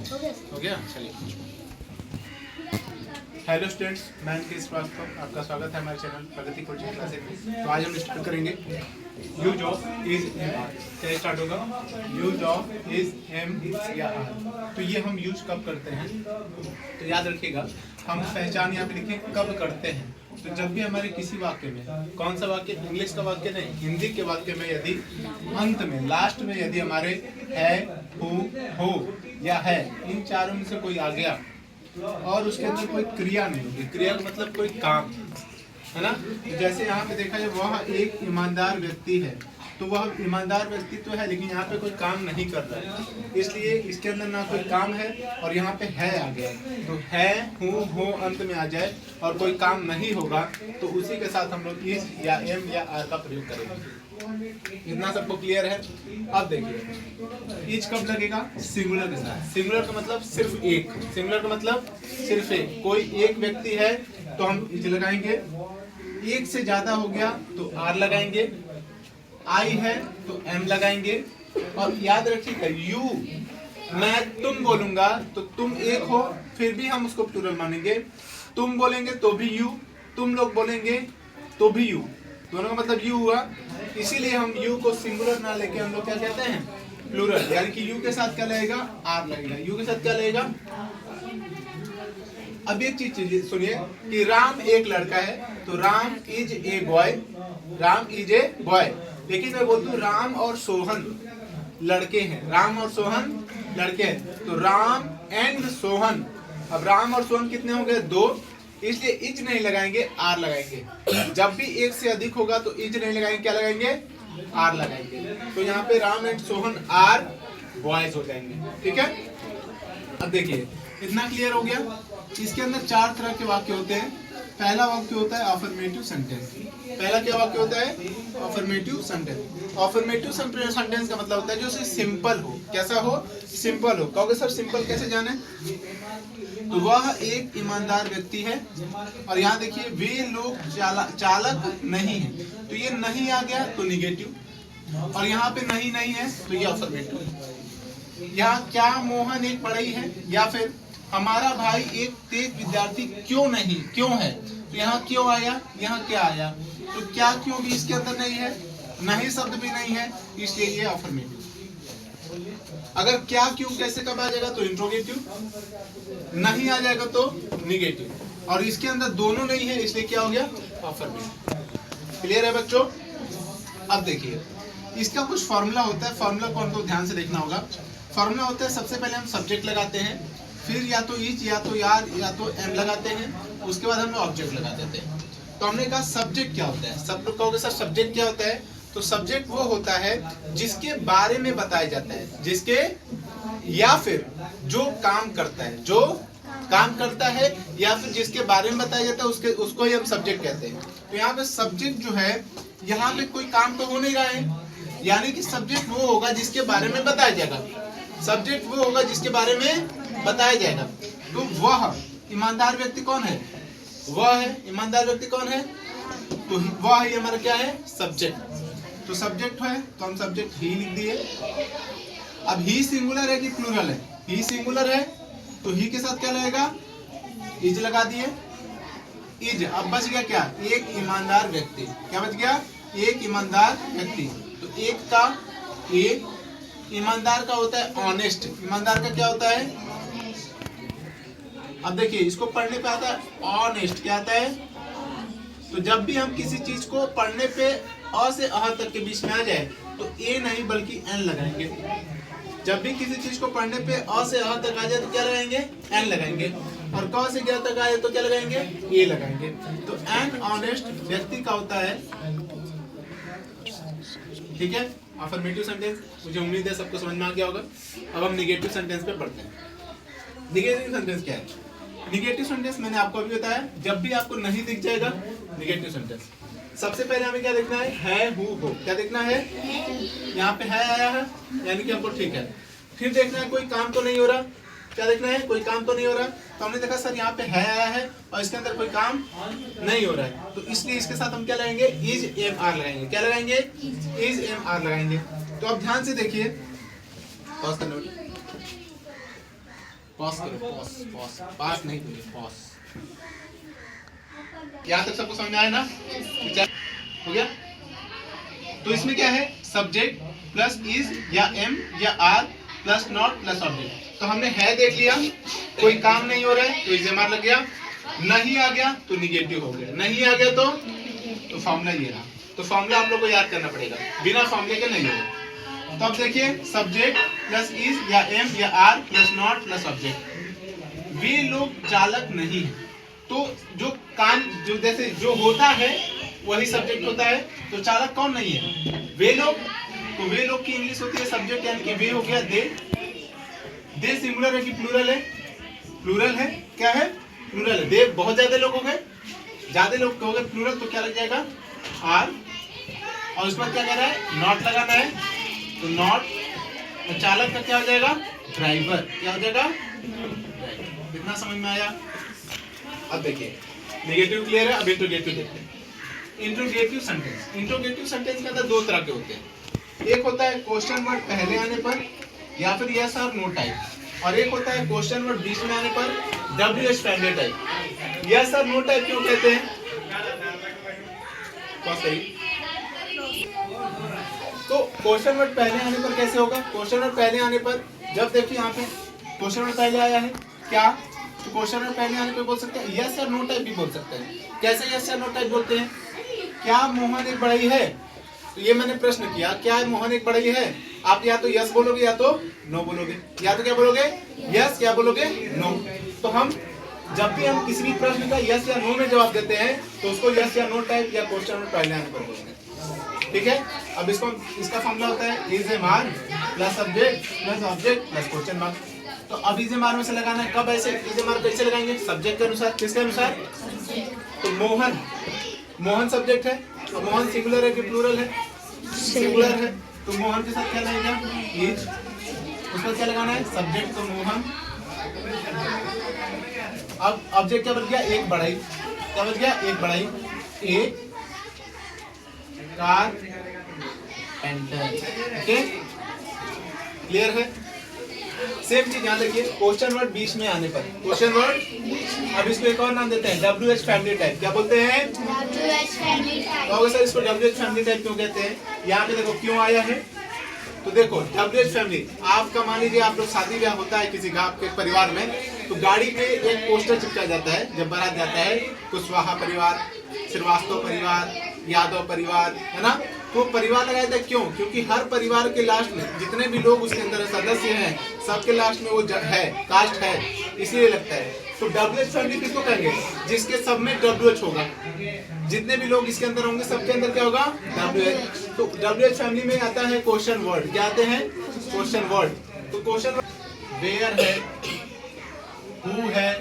हो गया। चलिए, हेलो स्टूडेंट्स, मैं अंकित श्रीवास्तव, आपका स्वागत है हमारे चैनल प्रगति कोचिंग क्लासेस में। तो आज हम स्टार्ट करेंगे use of is am are. क्या स्टार्ट होगा? यूज ऑफ इज एम या आर। तो ये हम यूज कब करते हैं, तो याद रखिएगा, हम पहचान यहाँ पे लिखें कब करते हैं। तो जब भी हमारे किसी वाक्य में, कौन सा वाक्य, इंग्लिश का वाक्य नहीं, हिंदी के वाक्य में यदि अंत में, लास्ट में यदि हमारे है, हो या है, इन चारों में से कोई आ गया और उसके अंदर कोई क्रिया नहीं होगी, क्रिया का मतलब कोई काम, है ना। तो जैसे यहाँ पे देखा जाए, वह एक ईमानदार व्यक्ति है, तो वह ईमानदार व्यक्ति तो है, लेकिन यहाँ पे कोई काम नहीं कर रहा है, इसलिए इसके अंदर ना कोई काम है और यहाँ पे है आ गया। तो है, हो अंत में आ जाए और कोई काम नहीं होगा, तो उसी के साथ हम लोग इज या एम या आर का प्रयोग करेंगे। इतना सबको क्लियर है? अब देखिए, इज कब लगेगा? सिंगुलर के साथ। सिंगुलर का मतलब सिर्फ एक, सिंगुलर का मतलब सिर्फ एक, कोई एक व्यक्ति है तो हम इज लगाएंगे, एक से ज्यादा हो गया तो आर लगाएंगे, आई है तो एम लगाएंगे। और याद रखिएगा, यू, मैं तुम बोलूंगा तो तुम एक हो, फिर भी हम उसको प्लूरल मानेंगे। तुम बोलेंगे तो भी यू, तुम लोग बोलेंगे तो भी यू, दोनों का मतलब यू हुआ। इसीलिए हम यू को सिंगुलर ना लेके हम लोग क्या कहते हैं? प्लूरल। यानी कि यू के साथ क्या लगेगा? आर लगेगा। यू के साथ क्या लगेगा? अब एक चीज सुनिए कि राम एक लड़का है, तो Ram is a boy, Ram is a boy. लेकिन मैं बोलता हूँ राम और सोहन लड़के हैं, राम और सोहन लड़के हैं, तो राम एंड सोहन। अब राम और सोहन कितने हो गए? दो, इसलिए इज नहीं लगाएंगे, आर लगाएंगे। जब भी एक से अधिक होगा तो इज नहीं लगाएंगे, क्या लगाएंगे? आर लगाएंगे। तो यहाँ पे Ram and Sohan are boys हो जाएंगे। ठीक है, अब देखिए, इतना क्लियर हो गया। इसके अंदर चार तरह के वाक्य होते हैं। पहला वाक्य होता है अफर्मेटिव सेंटेंस। पहला क्या वाक्य होता है? Affirmative sentence. अफर्मेटिव सेंटेंस का मतलब होता है जो सिंपल हो। कैसा हो? सिंपल हो। कहोगे सर सिंपल कैसे जाने? तो वह एक ईमानदार व्यक्ति है, और यहाँ देखिए, वे लोग चालक नहीं है, तो ये नहीं आ गया तो निगेटिव, और यहाँ पे नहीं है तो ये अफर्मेटिव। यहाँ क्या मोहन एक पढ़ई है, या फिर हमारा भाई एक तेज विद्यार्थी क्यों नहीं, क्यों है, तो यहाँ क्यों आया, यहाँ क्या आया, तो क्या क्यों भी इसके अंदर नहीं है, नहीं शब्द भी नहीं है, इसलिए ये अफर्मेटिव। अगर क्या क्यों कैसे कब आ जाएगा तो इंट्रोगेटिव, नहीं आ जाएगा तो निगेटिव, और इसके अंदर दोनों नहीं है, इसलिए क्या हो गया? अफर्मेटिव। क्लियर है बच्चों? अब देखिए, इसका कुछ फॉर्मूला होता है, फॉर्मूला को हमको ध्यान से देखना होगा। फॉर्मूला होता है, सबसे पहले हम सब्जेक्ट लगाते हैं, फिर या तो इज या तो यार या तो एम लगाते हैं, उसके बाद हम ऑब्जेक्ट लगा देते हैं। तो हमने कहा सब्जेक्ट क्या होता है? सब लोग कहोगे सर सब्जेक्ट क्या होता है? तो सब्जेक्ट वो होता है जिसके बारे में बताया जाता है, जिसके या फिर जो काम करता है, जो काम करता है या फिर जिसके बारे में बताया जाता है, उसको ही हम सब्जेक्ट कहते हैं। तो यहाँ पे सब्जेक्ट जो है, यहाँ पे कोई काम तो हो नहीं रहा है, यानी कि सब्जेक्ट वो होगा जिसके बारे में बताया जाएगा। सब्जेक्ट वो होगा जिसके बारे में बताया जाएगा। तो वह ईमानदार व्यक्ति कौन है? वह है ईमानदार व्यक्ति कौन है? तो वह ही हमारा क्या है? सब्जेक्ट। तो सब्जेक्ट है तो हम सब्जेक्ट ही लिख दिए। अब ही सिंगुलर है कि प्लूरल है? ही सिंगुलर है, तो ही के साथ क्या लगेगा? इज लगा दिए, इज। अब बच गया क्या? एक ईमानदार व्यक्ति। क्या बच गया? एक ईमानदार व्यक्ति। तो एक का, एक ईमानदार का होता है ऑनेस्ट। ईमानदार का क्या होता है? अब देखिए, इसको पढ़ने पे आता है ऑनेस्ट। क्या आता है? तो जब भी हम किसी चीज को पढ़ने पे अ से अह तक के बीच में आ जाए तो ए नहीं बल्कि एन लगाएंगे। जब भी किसी चीज को पढ़ने पे अ से अह तक आ जाए तो क्या लगाएंगे? एन लगाएंगे। और क से ग तक आए तो क्या लगाएंगे? ए लगाएंगे। तो एन ऑनेस्ट व्यक्ति का होता है। ठीक है, अफर्मेटिव सेंटेंस। मुझे उम्मीद है सबको समझ में आ गया होगा। अब हम निगेटिव सेंटेंस पे पढ़ते हैं। निगेटिव सेंटेंस क्या है? निगेटिव सेंटेंस मैंने आपको अभी बताया, जब भी आपको नहीं दिख जाएगा निगेटिव सेंटेंस। सबसे पहले हमें क्या देखना है? हो। क्या देखना है? यहाँ पे है आया है, यानी कि हमको ठीक है। फिर देखना है कोई काम तो नहीं हो रहा। क्या देखना है? कोई काम तो नहीं हो रहा। तो हमने देखा सर यहाँ पे है आया है और इसके अंदर कोई काम नहीं हो रहा है, तो इसलिए इसके साथ हम क्या लगाएंगे? इज एम आर लगाएंगे। क्या लगाएंगे? इज एम आर लगाएंगे। तो अब ध्यान से देखिए, पॉज करो, पॉज पॉज, पास नहीं करो, पॉज। यहाँ तक सबको समझ में आया ना? हो गया? तो इसमें क्या है, सब्जेक्ट प्लस इज या एम या are plus not plus object. तो हमने है देख लिया, कोई काम नहीं हो रहा है तो इज एम आर लग गया, नहीं आ गया तो निगेटिव हो गया, नहीं आ गया तो फॉर्मूला ये रहा। तो फॉर्मूला आप लोग को याद करना पड़ेगा, बिना फॉर्मूले के नहीं होगा। तो अब देखिए, सब्जेक्ट प्लस इज या एम या are plus not plus object, वे लोग चालक नहीं है। तो जो काम जो जैसे जो होता है वही सब्जेक्ट होता है, तो चालक कौन नहीं है? वे लोग। तो वे लोग की इंग्लिश होती है सब्जेक्ट, यानी कि वे हो गया दे। दे सिंगुलर है कि प्लूरल है? प्लूरल है। क्या है? प्लूरल है। दे बहुत ज्यादा लोग हो गए, ज्यादा लोग हो गए प्लूरल, तो क्या लग जाएगा? आर। और उस पर क्या कह रहा है? नॉट लगाना है, तो नॉट। और चालक का क्या हो जाएगा? ड्राइवर। क्या हो जाएगा? कितना समझ में आया? अब देखिए, नेगेटिव क्लियर है। अब इंट्रोगेटिव देखते हैं। इंट्रोगेटिव सेंटेंस, इंट्रोगेटिव सेंटेंस के अंदर दो तरह के होते हैं। एक होता है क्वेश्चन वर्ड पहले आने पर या फिर यस और नो टाइप, और एक होता है क्वेश्चन वर्ड बीच में आने पर WH फैमिली टाइप। यस और नो टाइप क्यों कहते हैं? बहुत सही। तो क्वेश्चन वर्ड पहले आने पर कैसे होगा? क्वेश्चन वर्ड पहले आने पर, जब देखिए यहाँ पे क्वेश्चन वर्ड पहले आया है क्या, तो क्वेश्चन वर्ड पहले आने पे बोल सकते हैं यस या नो टाइप भी बोल सकते हैं। कैसे यस या नो टाइप बोलते हैं? क्या मोहन एक बढ़ई है? तो ये मैंने प्रश्न किया, क्या मोहन एक बढ़ई है? आप या तो यस बोलोगे या तो नो बोलोगे, या तो क्या बोलोगे? यस, क्या बोलोगे? नो। तो हम जब भी हम किसी भी प्रश्न का यस या नो में जवाब देते हैं तो उसको यस या नो टाइप या क्वेश्चन वर्ड पहले आने पर बोलते हैं। ठीक है? अब इसका फॉर्मूला होता है is am are plus subject plus object plus question mark. तो अब इज एम आर में से लगाना है, कब ऐसे इज एम आर कैसे लगाएंगे? सब्जेक्ट के अनुसार। किसके अनुसार? तो मोहन, मोहन सब्जेक्ट है, तो मोहन सिंगुलर है कि प्लूरल है? सिंगुलर है, तो मोहन के साथ क्या लगेगा? इज। उसमें क्या लगाना है? सब्जेक्ट, तो मोहन। अब ऑब्जेक्ट क्या बन गया? एक बढ़ई। क्या बन गया? एक बढ़ई। एक कारपेंटर। ओके, क्लियर है? सेम चीज यहाँ देखिए, क्वेश्चन वर्ड बीच में आने पर, क्वेश्चन वर्ड, अब इसको एक और नाम देते हैं WH फैमिली टाइप। क्या बोलते हैं? WH family type. तो सर इसको WH फैमिली टाइप क्यों कहते हैं? यहाँ पे देखो क्यों आया है। तो देखो WH फैमिली, आपका मान लीजिए आप लोग शादी ब्याह होता है किसी का आपके परिवार में, तो गाड़ी पे एक पोस्टर चिपका जाता है जब बारात जाता है, कुशवाहा परिवार, श्रीवास्तव परिवार, यादव परिवार, है ना? तो परिवार लगाया था क्यों? क्योंकि हर परिवार के लास्ट में जितने भी लोग उसके अंदर सदस्य हैं, सबके लास्ट में वो है, कास्ट है, इसलिए लगता है। तो WH फैमिली किसको कहेंगे? जिसके सब में WH होगा, जितने भी लोग इसके अंदर होंगे सबके अंदर क्या होगा? WH। तो WH फैमिली में आता है क्वेश्चन वर्ड। क्या आते हैं? Question word. तो क्वेश्चन वेयर है, हु है,